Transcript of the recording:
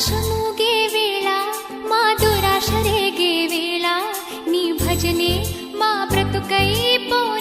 ఆకాశముగే వేళ మా దురాశ రేగే వేళ నీ భజనే మా బ్రతుకై పోయే